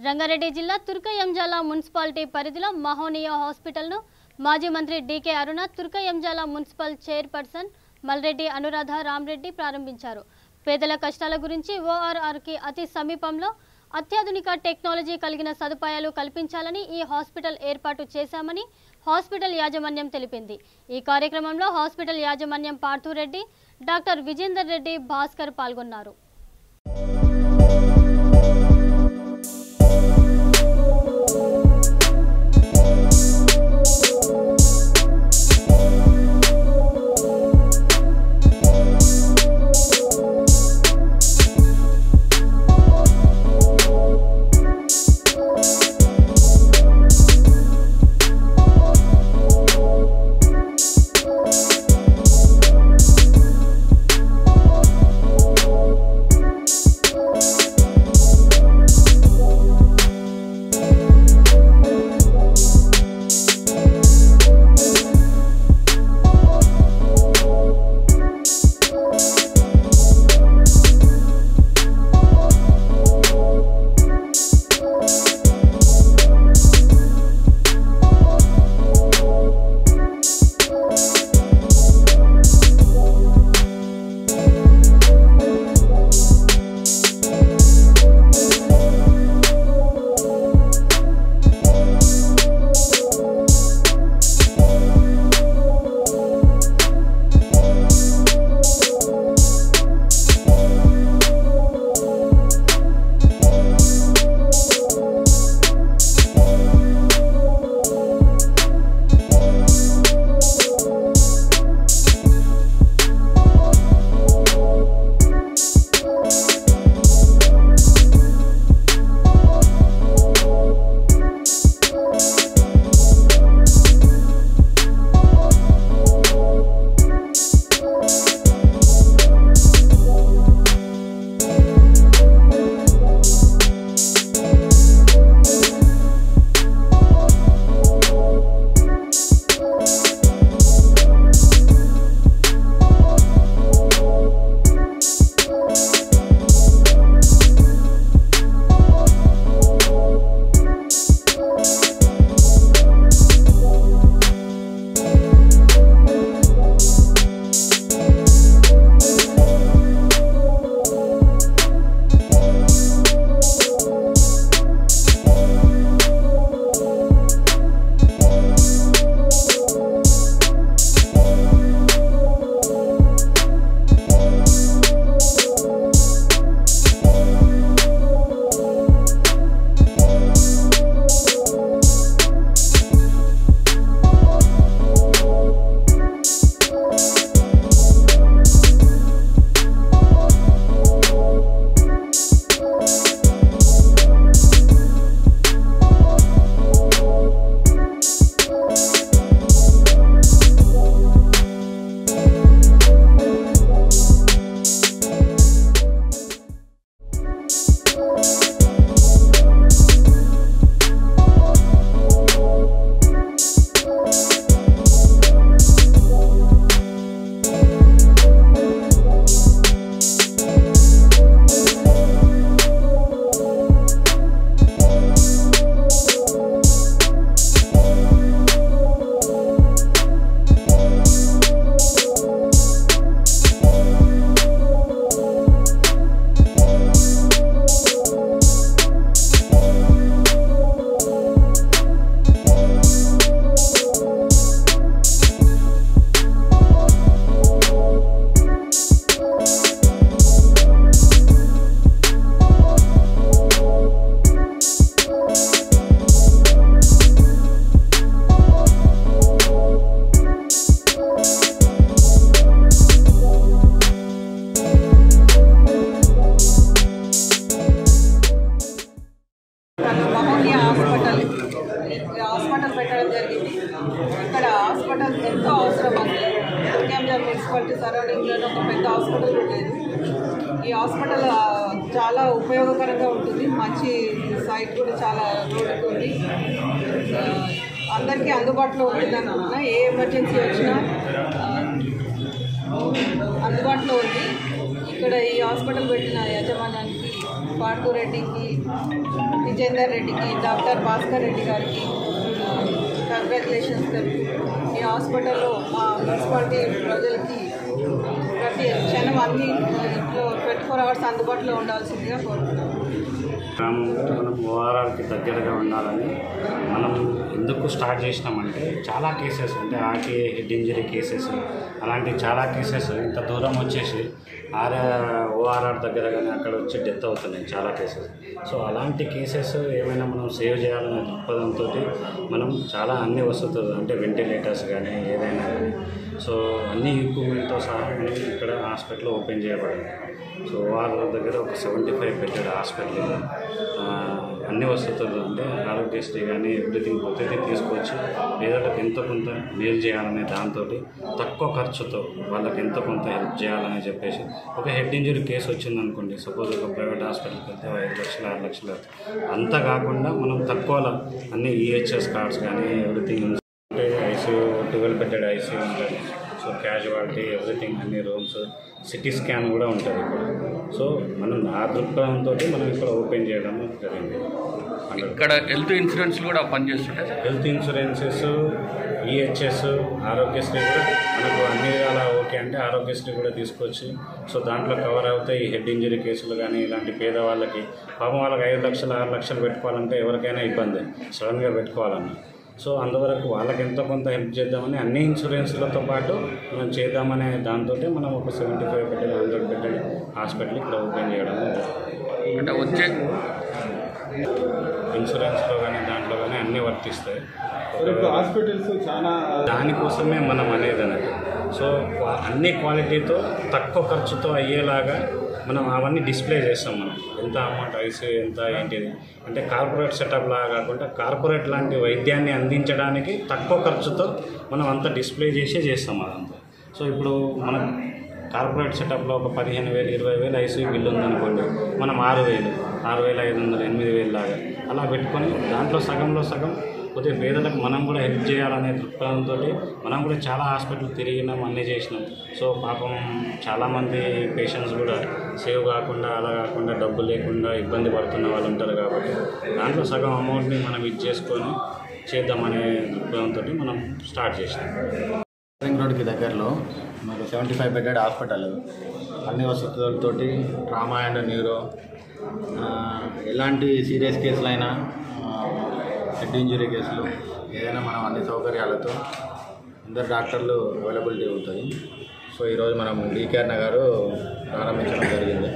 రంగారెడ్డి జిల్లా తుర్కయంజాల మున్సిపాలిటీ పరిధిలో మహోనియా హాస్పిటల్ను మాజీ మంత్రి డీకే అరుణ తుర్కయంజాల మున్సిపల్ చైర్పర్సన్ మల్రెడ్డి అనురాధ రామరెడ్డి ప్రారంభించారు. పేదల కష్టాల గురించి ఓఆర్ఆర్కి అతి సమీపంలో అత్యాధునిక టెక్నాలజీ కలిగిన సదుపాయాలు కల్పించాలని ఈ హాస్పిటల్ ఏర్పాటు చేశామని హాస్పిటల్ యాజమాన్యం తెలిపింది. ఈ కార్యక్రమంలో హాస్పిటల్ యాజమాన్యం పార్థురెడ్డి, డాక్టర్ విజేందర్ రెడ్డి, భాస్కర్ పాల్గొన్నారు. హాస్పిటల్ పెట్టడం జరిగింది. ఇక్కడ హాస్పిటల్ ఎంతో అవసరం అండి. తుర్కయంజాల మున్సిపాలిటీ సరౌండింగ్లో ఒక పెద్ద హాస్పిటల్ ఉండేది. ఈ హాస్పిటల్ చాలా ఉపయోగకరంగా ఉంటుంది. మంచి సైట్ కూడా చాలా రోడ్డుకు ఉంది. అందరికీ అందుబాటులో ఉంటుందన్న ఏ ఎమర్జెన్సీ వచ్చినా అందుబాటులో ఉంది. ఇక్కడ ఈ హాస్పిటల్ పెట్టిన యజమానానికి పార్థురెడ్డికి విజేందర్ రెడ్డికి, డాక్టర్ భాస్కర్ రెడ్డి గారికి కంగ్రాచులేషన్స్ తెలుపు. ఈ హాస్పిటల్లో మా మున్సిపాలిటీ ప్రజలకి ప్రతి క్షణం అన్ని ఇంట్లో 24 hours అందుబాటులో ఉండాల్సిందిగా కోరుతున్నాం. మనం ఓఆర్ఆర్కి దగ్గరగా ఉండాలని మనం ఎందుకు స్టార్ట్ చేసినామంటే చాలా కేసెస్ అంటే ఆర్టీ హెడ్ ఇంజరీ కేసెస్ అలాంటి చాలా కేసెస్ ఇంత దూరం వచ్చేసి ఓఆర్ఆర్ దగ్గర కానీ అక్కడ వచ్చి డెత్ అవుతున్నాయి చాలా కేసెస్. సో అలాంటి కేసెస్ ఏమైనా మనం సేవ్ చేయాలనే దృక్పథంతో మనం చాలా అన్ని వసతులు అంటే వెంటిలేటర్స్ కానీ ఏదైనా కానీ సో అన్ని ఎక్విప్మెంట్తో సహా మనం ఇక్కడ హాస్పిటల్ ఓపెన్ చేయబడింది. సో ఓఆర్ఆర్ దగ్గర ఒక 75 బెడ్డెడ్ హాస్పిటల్ అన్ని వసతులు అంటే ఆరోగ్యశ్రీ కానీ ఎవ్రీథింగ్ ప్రతిదీ తీసుకొచ్చి పేదలకు ఎంతో కొంత మేలు చేయాలనే దాంతో తక్కువ ఖర్చుతో వాళ్ళకి ఎంతో కొంత హెల్ప్ చేయాలని చెప్పేసి ఒక హెడ్ ఇంజరీ కేసు వచ్చిందనుకోండి, సపోజ్ ఒక ప్రైవేట్ హాస్పిటల్కి వెళ్తే 5 లక్షలు 6 లక్షలు అంత కాకుండా మనం తక్కువలో అన్ని ఈహెచ్ఎస్ కార్డ్స్ కానీ ఎవ్రీథింగ్ అంటే ఐసీయూ 12 బెడ్డెడ్ ఐసీయూ ఉంటుంది. సో క్యాజువాలిటీ ఎవ్రీథింగ్ అన్ని రూమ్స్ సిటీ స్కాన్ కూడా ఉంటుంది ఇక్కడ. సో మనం ఆ దృక్పథంతో మనం ఇక్కడ ఓపెన్ చేయడం జరిగింది. ఇక్కడ హెల్త్ ఇన్సూరెన్స్ కూడా పనిచేస్తుంటాయి. హెల్త్ ఇన్సూరెన్సెస్ ఈహెచ్ఎస్ ఆరోగ్యశ్రీ కూడా మనకు అన్ని విధాలా ఓకే అంటే ఆరోగ్యశ్రీ కూడా తీసుకొచ్చి సో దాంట్లో కవర్ అవుతాయి. ఈ హెడ్ ఇంజరీ కేసులు కానీ ఇలాంటి పేదవాళ్ళకి పాపం వాళ్ళకి 5 లక్షలు 6 లక్షలు పెట్టుకోవాలంటే ఎవరికైనా ఇబ్బంది సడన్గా పెట్టుకోవాలన్నా. సో అందువరకు వాళ్ళకి ఎంతో కొంత హెల్ప్ చేద్దామని అన్ని ఇన్సూరెన్స్లతో పాటు మనం చేద్దామనే దాంతో మనం ఒక 75 బెడ్డెడ్ 100 బెడ్డెడ్ హాస్పిటల్ ఇక్కడ ఓపెన్ చేయడం అంటే వచ్చే ఇన్సూరెన్స్లో కానీ దాంట్లో కానీ అన్నీ వర్తిస్తాయి. హాస్పిటల్స్ చాలా దానికోసమే మనం అనేది అన్నట్టు. సో అన్ని క్వాలిటీతో తక్కువ ఖర్చుతో అయ్యేలాగా మనం అవన్నీ డిస్ప్లే చేస్తాం. మనం ఎంత అమౌంట్ ఐసీయూ ఎంత ఏంటిది అంటే కార్పొరేట్ సెటప్ లాగా కాకుండా కార్పొరేట్ లాంటి వైద్యాన్ని అందించడానికి తక్కువ ఖర్చుతో మనం అంతా డిస్ప్లే చేస్తాం అదంతా. సో ఇప్పుడు మనం కార్పొరేట్ సెటప్లో ఒక 15,000 20,000 ఐసీయూ బిల్లు ఉందనుకోండి, మనం 6,000 6,500 8,000 లాగా అలా పెట్టుకొని దాంట్లో సగంలో సగం కొద్దిగా పేదలకు మనం కూడా హెల్ప్ చేయాలనే దృక్పథంతో మనం కూడా చాలా హాస్పిటల్ తిరిగినాం, అన్నీ చేసినాం. సో పాపం చాలామంది పేషెంట్స్ కూడా సేవ్ కాకుండా అలా కాకుండా డబ్బు లేకుండా ఇబ్బంది పడుతున్న వాళ్ళు ఉంటారు. కాబట్టి దాంట్లో సగం అమౌంట్ని మనం చేసుకొని చేద్దామనే దృక్పథంతో మనం స్టార్ట్ చేసినాం. రింగ్ రోడ్కి దగ్గరలో మనకు 75 బెడ్డెడ్ హాస్పిటల్ అన్ని వసతులతోటి ట్రామా అండ్ న్యూరో ఎలాంటి సీరియస్ కేసులైనా హెడ్ ఇంజరీ కేసులు ఏదైనా మనం అన్ని సౌకర్యాలతో అందరు డాక్టర్లు అవైలబిలిటీ ఉంటుంది. సో ఈరోజు మనం డీకే అన్న గారు ప్రారంభించడం జరిగింది.